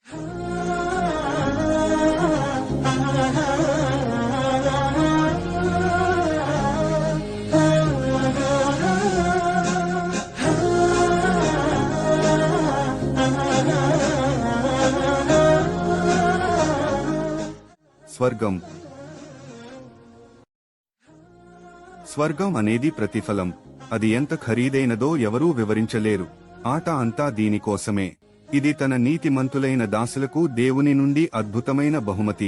స్వర్గం. స్వర్గం అనేది ప్రతిఫలం. అది ఎంత ఖరీదైనదో ఎవరూ వివరించలేరు. ఆట అంతా దీనికోసమే. ఇది తన నీతిమంతులైన దాసులకు దేవుని నుండి అద్భుతమైన బహుమతి.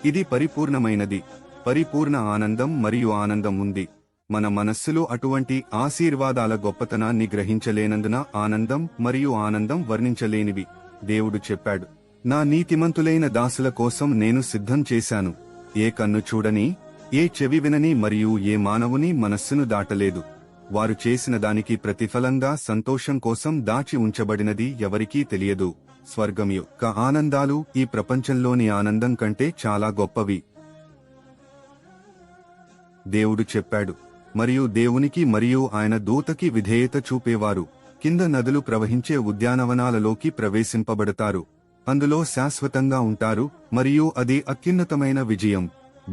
ఇది పరిపూర్ణమైనది. పరిపూర్ణ ఆనందం మరియు ఆనందం ఉంది. మన మనస్సులో అటువంటి ఆశీర్వాదాల గొప్పతనాన్ని గ్రహించలేనందున ఆనందం మరియు ఆనందం వర్ణించలేనివి. దేవుడు చెప్పాడు, నా నీతిమంతులైన దాసుల కోసం నేను సిద్ధం చేశాను. ఏ కన్ను చూడని, ఏ చెవి వినని మరియు ఏ మానవుని మనస్సును దాటలేదు. వారు చేసిన దానికి ప్రతిఫలంగా సంతోషం కోసం దాచి ఉంచబడినది ఎవరికీ తెలియదు. స్వర్గం యొక్క ఆనందాలు ఈ ప్రపంచంలోని ఆనందం కంటే చాలా గొప్పవి. దేవుడు చెప్పాడు, మరియు దేవునికి మరియు ఆయన దూతకి విధేయత చూపేవారు కింద నదులు ప్రవహించే ఉద్యానవనాలలోకి ప్రవేశింపబడతారు. అందులో శాశ్వతంగా ఉంటారు మరియు అది అత్యున్నతమైన విజయం.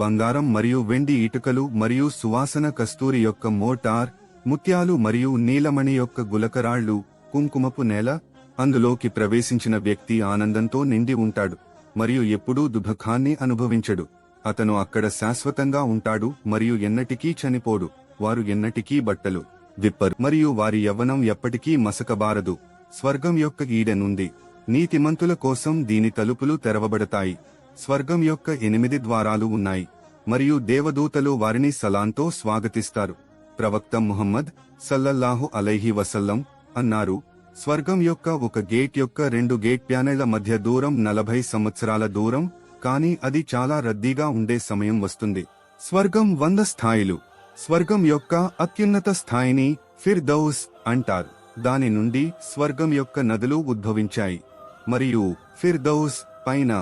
బంగారం మరియు వెండి ఇటుకలు మరియు సువాసన కస్తూరి యొక్క మోటార్, ముత్యాలు మరియు నీలమణి యొక్క గులకరాళ్లు, కుంకుమపు నేల. అందులోకి ప్రవేశించిన వ్యక్తి ఆనందంతో నిండి ఉంటాడు మరియు ఎప్పుడూ దుఃఖాన్ని అనుభవించడు. అతను అక్కడ శాశ్వతంగా ఉంటాడు మరియు ఎన్నటికీ చనిపోడు. వారు ఎన్నటికీ బట్టలు విప్పరు మరియు వారి యవ్వనం ఎప్పటికీ మసకబారదు. స్వర్గం యొక్క ఈడెన్ ఉంది. నీతిమంతుల కోసం దీని తలుపులు తెరవబడతాయి. స్వర్గం యొక్క 8 ద్వారాలు ఉన్నాయి మరియు దేవదూతలు వారిని సలాంతో స్వాగతిస్తారు. ప్రవక్త ముహమ్మద్ సల్లల్లాహు అలైహి వసల్లం అన్నారు, స్వర్గం యొక్క ఒక గేట్ యొక్క 2 గేట్ ప్యానెళ్ల మధ్య దూరం 40 సంవత్సరాల దూరం, కానీ అది చాలా రద్దీగా ఉండే సమయం వస్తుంది. స్వర్గం 100 స్థాయిలు. స్వర్గం యొక్క అత్యున్నత స్థాయిని ఫిర్దౌస్ అంటారు. దాని నుండి స్వర్గం యొక్క నదులు ఉద్భవించాయి మరియు ఫిర్దౌస్ పైన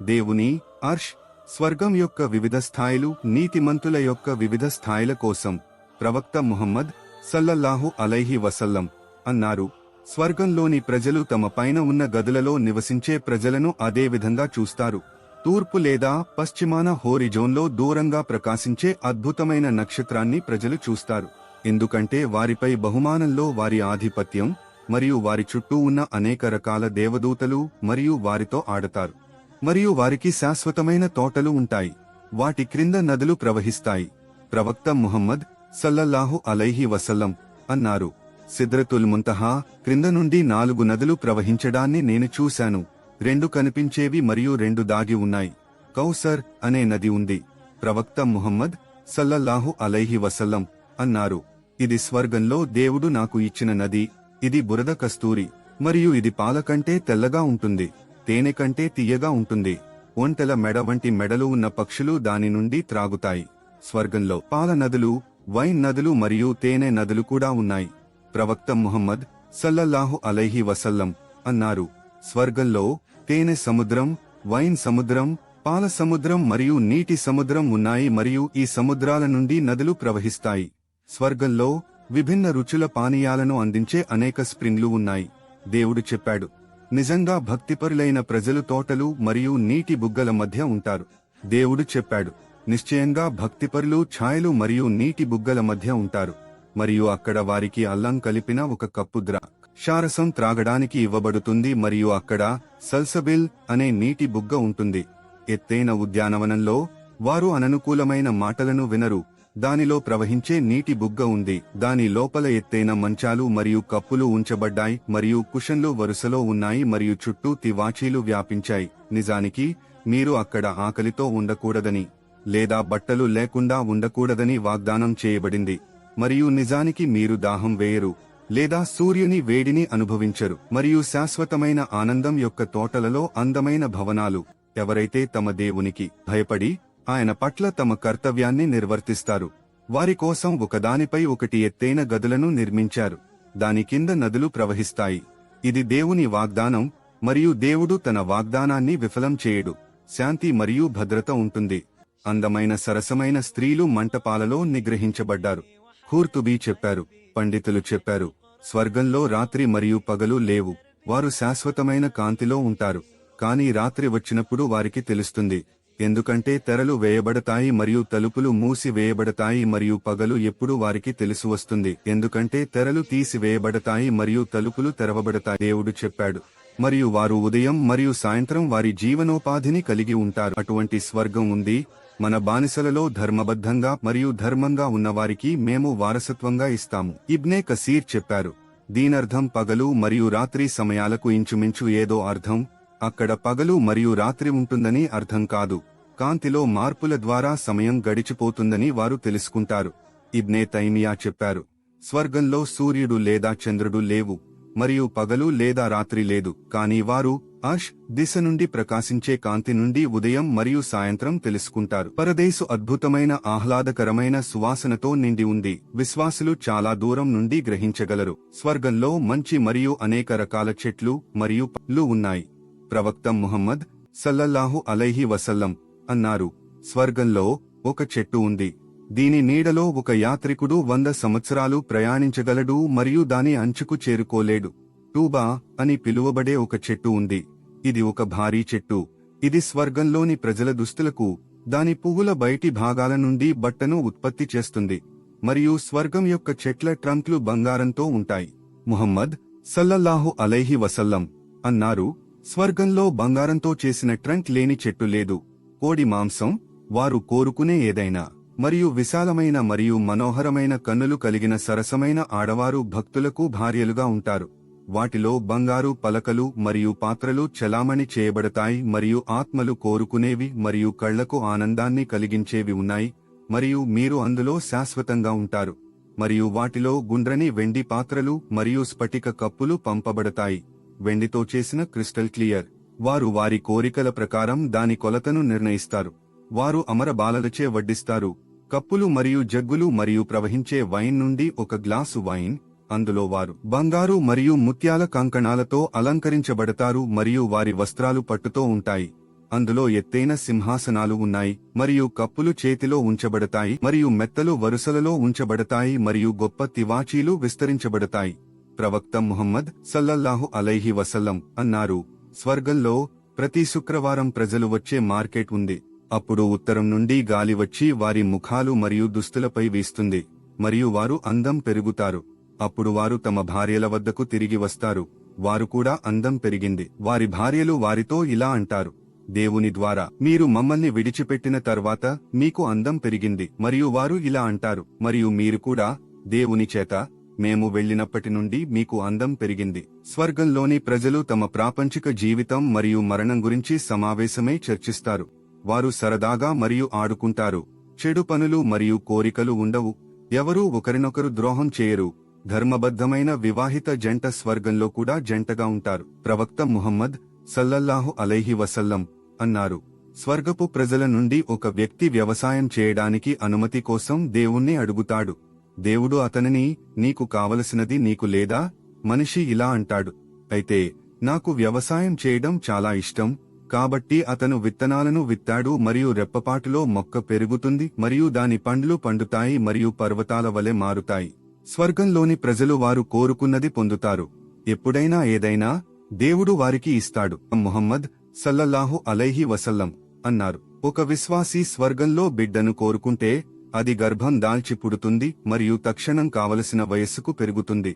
దేవుని అర్ష్. స్వర్గం యొక్క వివిధ స్థాయిలు నీతిమంతుల యొక్క వివిధ స్థాయిల కోసం ప్రవక్త ముహమ్మద్ సల్లల్లాహు అలైహి వసల్లం అన్నారు, స్వర్గంలోని ప్రజలు తమ పైన ఉన్న గదులలో నివసించే ప్రజలను అదే విధంగా చూస్తారు. తూర్పు లేదా పశ్చిమాన హోరిజోన్లో దూరంగా ప్రకాశించే అద్భుతమైన నక్షత్రాన్ని ప్రజలు చూస్తారు. ఎందుకంటే వారిపై బహుమానంలో వారి ఆధిపత్యం మరియు వారి చుట్టూ ఉన్న అనేక రకాల దేవదూతలు మరియు వారితో ఆడతారు. మరియు వారికి శాశ్వతమైన తోటలు ఉంటాయి. వాటి క్రింద నదులు ప్రవహిస్తాయి. ప్రవక్త ముహమ్మద్ సల్లల్లాహు అలైహి వసల్లం అన్నారు, సిద్రతుల్ ముంతహా క్రింద నుండి 4 నదులు ప్రవహించడాన్ని నేను చూశాను. 2 కనిపించేవి మరియు 2 దాగి ఉన్నాయి. కౌసర్ అనే నది ఉంది. ప్రవక్త ముహమ్మద్ సల్లల్లాహు అలైహి వసల్లం అన్నారు, ఇది స్వర్గంలో దేవుడు నాకు ఇచ్చిన నది. ఇది బురద కస్తూరి మరియు ఇది పాల కంటే తెల్లగా ఉంటుంది, తేనె కంటే తీయగా ఉంటుంది. ఒంటెల మెడ వంటి మెడలు ఉన్న పక్షులు దాని నుండి త్రాగుతాయి. స్వర్గంలో పాల నదులు, వైన్ నదులు మరియు తేనె నదులు కూడా ఉన్నాయి. ప్రవక్త ముహమ్మద్ సల్లల్లాహు అలైహి వసల్లం అన్నారు, స్వర్గంలో తేనె సముద్రం, వైన్ సముద్రం, పాల సముద్రం మరియు నీటి సముద్రం ఉన్నాయి మరియు ఈ సముద్రాల నుండి నదులు ప్రవహిస్తాయి. స్వర్గంలో విభిన్న రుచుల పానీయాలను అందించే అనేక స్ప్రింగ్లు ఉన్నాయి. దేవుడు చెప్పాడు, నిజంగా భక్తిపరులైన ప్రజలు తోటలు మరియు నీటి బుగ్గల మధ్య ఉంటారు. దేవుడు చెప్పాడు, నిశ్చయంగా భక్తిపరులు ఛాయలు మరియు నీటి బుగ్గల మధ్య ఉంటారు మరియు అక్కడ వారికి అల్లం కలిపిన ఒక కప్పు ద్రాక్షారసం త్రాగడానికి ఇవ్వబడుతుంది మరియు అక్కడ సల్సబిల్ అనే నీటి బుగ్గ ఉంటుంది. ఎత్తైన ఉద్యానవనంలో వారు అననుకూలమైన మాటలను వినరు. దానిలో ప్రవహించే నీటి బుగ్గ ఉంది. దాని లోపల ఎత్తైన మంచాలు మరియు కప్పులు ఉంచబడ్డాయి మరియు కుషన్లు వరుసలో ఉన్నాయి మరియు చుట్టూ తివాచీలు వ్యాపించాయి. నిజానికి మీరు అక్కడ ఆకలితో ఉండకూడదని లేదా బట్టలు లేకుండా ఉండకూడదని వాగ్దానం చేయబడింది. మరియు నిజానికి మీరు దాహం వేయరు లేదా సూర్యుని వేడిని అనుభవించరు. మరియు శాశ్వతమైన ఆనందం యొక్క తోటలలో అందమైన భవనాలు. ఎవరైతే తమ దేవునికి భయపడి ఆయన పట్ల తమ కర్తవ్యాన్ని నిర్వర్తిస్తారు, వారి కోసం ఒకదానిపై ఒకటి ఎత్తైన గదులను నిర్మించారు. దాని కింద నదులు ప్రవహిస్తాయి. ఇది దేవుని వాగ్దానం మరియు దేవుడు తన వాగ్దానాన్ని విఫలం చేయడు. శాంతి మరియు భద్రత ఉంటుంది. అందమైన సరసమైన స్త్రీలు మంటపాలలో నిగ్రహించబడ్డారు. ఖుర్తుబీ చెప్పారు, పండితులు చెప్పారు, స్వర్గంలో రాత్రి మరియు పగలు లేవు. వారు శాశ్వతమైన కాంతిలో ఉంటారు. కానీ రాత్రి వచ్చినప్పుడు వారికి తెలుస్తుంది, ఎందుకంటే తెరలు వేయబడతాయి మరియు తలుపులు మూసి వేయబడతాయి మరియు పగలు ఎప్పుడు వారికి తెలిసి వస్తుంది, ఎందుకంటే తెరలు తీసివేయబడతాయి మరియు తలుపులు తెరవబడతాయి. దేవుడు చెప్పాడు, మరియు వారు ఉదయం మరియు సాయంత్రం వారి జీవనోపాధిని కలిగి ఉంటారు. అటువంటి స్వర్గం ఉంది. మన బానిసలలో ధర్మబద్ధంగా మరియు ధర్మంగా ఉన్నవారికి మేము వారసత్వంగా ఇస్తాము. ఇబ్నే కసీర్ చెప్పారు, దీనర్థం పగలు మరియు రాత్రి సమయాలకు ఇంచుమించు ఏదో అర్థం. అక్కడ పగలు మరియు రాత్రి ఉంటుందని అర్థం కాదు. కాంతిలో మార్పుల ద్వారా సమయం గడిచిపోతుందని వారు తెలుసుకుంటారు. ఇబ్నే తైమియా చెప్పారు, స్వర్గంలో సూర్యుడు లేదా చంద్రుడు లేవు మరియు పగలు లేదా రాత్రి లేదు, కానీ వారు అష్ దిశ నుండి ప్రకాశించే కాంతి నుండి ఉదయం మరియు సాయంత్రం తెలుసుకుంటారు. పరదేశు అద్భుతమైన ఆహ్లాదకరమైన సువాసనతో నిండి ఉంది. విశ్వాసులు చాలా దూరం నుండి గ్రహించగలరు. స్వర్గంలో మంచి మరియు అనేక రకాల చెట్లు మరియు పళ్ళు ఉన్నాయి. ప్రవక్త ముహమ్మద్ సల్లల్లాహు అలైహి వసల్లం అన్నారు, స్వర్గంలో ఒక చెట్టు ఉంది. దీని నీడలో ఒక యాత్రికుడు 100 సంవత్సరాలు ప్రయాణించగలడు మరియు దాని అంచుకు చేరుకోలేడు. టూబా అని పిలువబడే ఒక చెట్టు ఉంది. ఇది ఒక భారీ చెట్టు. ఇది స్వర్గంలోని ప్రజల దుస్తులకు, దాని పువ్వుల బయటి భాగాల నుండి బట్టను ఉత్పత్తి చేస్తుంది మరియు స్వర్గం యొక్క చెట్ల ట్రంక్లు బంగారంతో ఉంటాయి. ముహమ్మద్ సల్లల్లాహు అలైహి వసల్లం అన్నారు, స్వర్గంలో బంగారంతో చేసిన ట్రంక్ లేని చెట్టు లేదు. కోడి మాంసం, వారు కోరుకునే ఏదైనా, మరియు విశాలమైన మరియు మనోహరమైన కన్నులు కలిగిన సరసమైన ఆడవారు భక్తులకు భార్యలుగా ఉంటారు. వాటిలో బంగారు పలకలు మరియు పాత్రలు చలామణి చేయబడతాయి మరియు ఆత్మలు కోరుకునేవి మరియు కళ్లకు ఆనందాన్ని కలిగించేవి ఉన్నాయి మరియు మీరు అందులో శాశ్వతంగా ఉంటారు. మరియు వాటిలో గుండ్రని వెండి పాత్రలు మరియు స్ఫటిక కప్పులు పంపబడతాయి, వెండితో చేసిన క్రిస్టల్ క్లియర్. వారు వారి కోరికల ప్రకారం దాని కొలతను నిర్ణయిస్తారు. వారు అమర బాలలచే వడ్డిస్తారు. కప్పులు మరియు జగ్గులు మరియు ప్రవహించే వైన్ నుండి ఒక గ్లాసు వైన్. అందులో వారు బంగారు మరియు ముత్యాల కంకణాలతో అలంకరించబడతారు మరియు వారి వస్త్రాలు పట్టుతో ఉంటాయి. అందులో ఎత్తైన సింహాసనాలు ఉన్నాయి మరియు కప్పులు చేతిలో ఉంచబడతాయి మరియు మెత్తలు వరుసలలో ఉంచబడతాయి మరియు గొప్ప తివాచీలు విస్తరించబడతాయి. ప్రవక్త ముహమ్మద్ సల్లల్లాహు అలైహి వసల్లం అన్నారు, స్వర్గంలో ప్రతి శుక్రవారం ప్రజలు వచ్చే మార్కెట్ ఉంది. అప్పుడు ఉత్తరం నుండి గాలి వచ్చి వారి ముఖాలు మరియు దుస్తులపై వీస్తుంది మరియు వారు అందం పెరుగుతారు. అప్పుడు వారు తమ భార్యల వద్దకు తిరిగి వస్తారు. వారు కూడా అందం పెరిగింది. వారి భార్యలు వారితో ఇలా అంటారు, దేవుని ద్వారా మీరు మమ్మల్ని విడిచిపెట్టిన తర్వాత మీకు అందం పెరిగింది. మరియు వారు ఇలా అంటారు, మరియు మీరు కూడా దేవుని చేత మేము వెళ్లినప్పటి నుండి మీకు అందం పెరిగింది. స్వర్గంలోని ప్రజలు తమ ప్రాపంచిక జీవితం మరియు మరణం గురించి సమావేశమై చర్చిస్తారు. వారు సరదాగా మరియు ఆడుకుంటారు. చెడు పనులు మరియు కోరికలు ఉండవు. ఎవరూ ఒకరినొకరు ద్రోహం చేయరు. ధర్మబద్ధమైన వివాహిత జంట స్వర్గంలో కూడా జంటగా ఉంటారు. ప్రవక్త ముహమ్మద్ సల్లల్లాహు అలైహి వసల్లం అన్నారు, స్వర్గపు ప్రజల నుండి ఒక వ్యక్తి వ్యవసాయం చేయడానికి అనుమతి కోసం దేవుణ్ణి అడుగుతాడు. దేవుడు అతనిని, నీకు కావలసినది నీకు లేదా? మనిషి ఇలా అంటాడు, అయితే నాకు వ్యవసాయం చేయడం చాలా ఇష్టం. కాబట్టి అతను విత్తనాలను విత్తాడు మరియు రెప్పపాటులో మొక్క పెరుగుతుంది మరియు దాని పండ్లు పండుతాయి మరియు పర్వతాల వలె మారుతాయి. స్వర్గంలోని ప్రజలు వారు కోరుకున్నది పొందుతారు. ఎప్పుడైనా ఏదైనా దేవుడు వారికి ఇస్తాడు. ముహమ్మద్ సల్లల్లాహు అలైహి వసల్లం అన్నారు, ఒక విశ్వాసీ స్వర్గంలో బిడ్డను కోరుకుంటే అది గర్భం దాల్చి పుడుతుంది మరియు తక్షణం కావలసిన వయస్సుకు పెరుగుతుంది.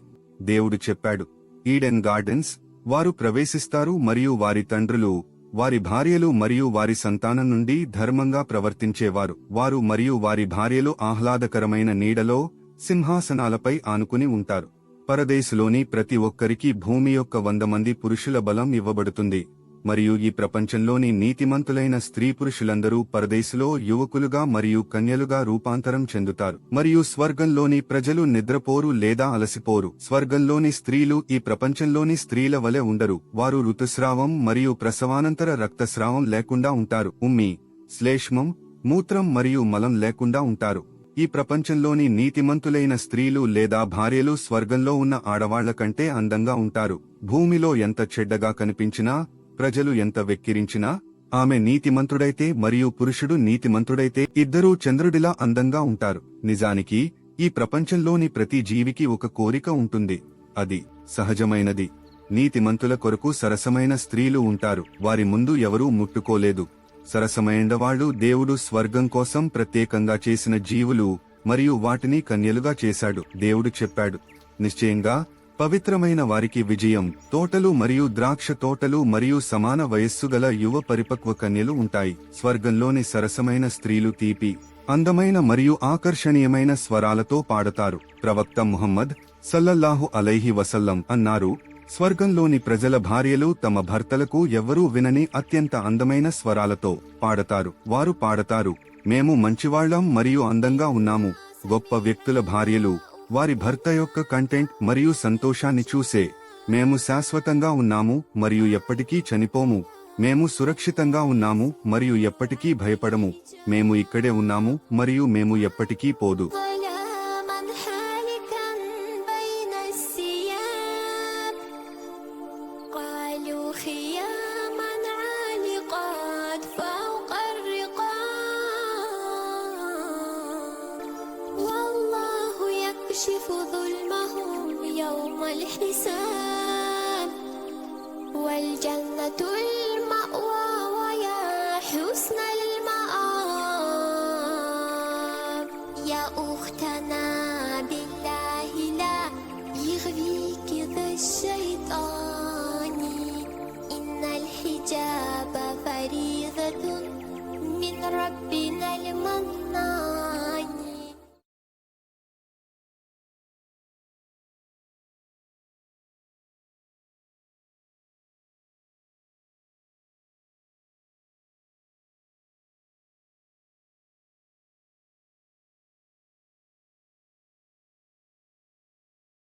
దేవుడు చెప్పాడు, ఈడెన్ గార్డెన్స్ వారు ప్రవేశిస్తారు మరియు వారి తండ్రులు, వారి భార్యలు మరియు వారి సంతానం నుండి ధర్మంగా ప్రవర్తించేవారు. వారు మరియు వారి భార్యలు ఆహ్లాదకరమైన నీడలో సింహాసనాలపై ఆనుకుని ఉంటారు. పరదేశులోని ప్రతి ఒక్కరికి భూమి యొక్క 100 మంది పురుషుల బలం ఇవ్వబడుతుంది మరియు ఈ ప్రపంచంలోని నీతిమంతులైన స్త్రీ పురుషులందరూ పరదేశులో యువకులుగా మరియు కన్యలుగా రూపాంతరం చెందుతారు. మరియు స్వర్గంలోని ప్రజలు నిద్రపోరు లేదా అలసిపోరు. స్వర్గంలోని స్త్రీలు ఈ ప్రపంచంలోని స్త్రీల వలె ఉండరు. వారు ఋతుస్రావం మరియు ప్రసవానంతర రక్తస్రావం లేకుండా ఉంటారు. ఉమ్మి, శ్లేష్మం, మూత్రం మరియు మలం లేకుండా ఉంటారు. ఈ ప్రపంచంలోని నీతిమంతులైన స్త్రీలు లేదా భార్యలు స్వర్గంలో ఉన్న ఆడవాళ్ల కంటే అందంగా ఉంటారు. భూమిలో ఎంత చెడ్డగా కనిపించినా, ప్రజలు ఎంత వెక్కిరించినా, ఆమె నీతిమంతుడైతే మరియు పురుషుడు నీతిమంతుడైతే ఇద్దరూ చంద్రుడిలా అందంగా ఉంటారు. నిజానికి ఈ ప్రపంచంలోని ప్రతి జీవికి ఒక కోరిక ఉంటుంది. అది సహజమైనది. నీతిమంతుల కొరకు సరసమైన స్త్రీలు ఉంటారు, వారి ముందు ఎవరూ ముట్టుకోలేదు. సరసమైనవాళ్ళు దేవుడు స్వర్గం కోసం ప్రత్యేకంగా చేసిన జీవులు మరియు వాటిని కన్యలుగా చేశాడు. దేవుడు చెప్పాడు, నిశ్చయంగా పవిత్రమైన వారికి విజయం, తోటలు మరియు ద్రాక్ష తోటలు మరియు సమాన వయస్సు గల యువ పరిపక్వ కన్యలు ఉంటాయి. స్వర్గంలోని సరసమైన స్త్రీలు తీపి, అందమైన మరియు ఆకర్షణీయమైన స్వరాలతో పాడతారు. ప్రవక్త ముహమ్మద్ సల్లల్లాహు అలైహి వసల్లం అన్నారు, స్వర్గంలోని ప్రజల భార్యలు తమ భర్తలకు ఎవ్వరూ వినని అత్యంత అందమైన స్వరాలతో పాడతారు. వారు పాడతారు, మేము మంచివాళ్లం మరియు అందంగా ఉన్నాము. గొప్ప వ్యక్తుల భార్యలు వారి భర్త యొక్క కంటెంట్ మరియు సంతోషాన్ని చూసే, మేము శాశ్వతంగా ఉన్నాము మరియు ఎప్పటికీ చనిపోము, మేము సురక్షితంగా ఉన్నాము మరియు ఎప్పటికీ భయపడము, మేము ఇక్కడే ఉన్నాము మరియు మేము ఎప్పటికీ పోదు. يكشف ظلمهم يوم الحساب والجنة المأوى ويا حسن المآب يا أختنا بالله لا يغويك ذا الشيطان إن الحجاب فريضة من ربنا المنان.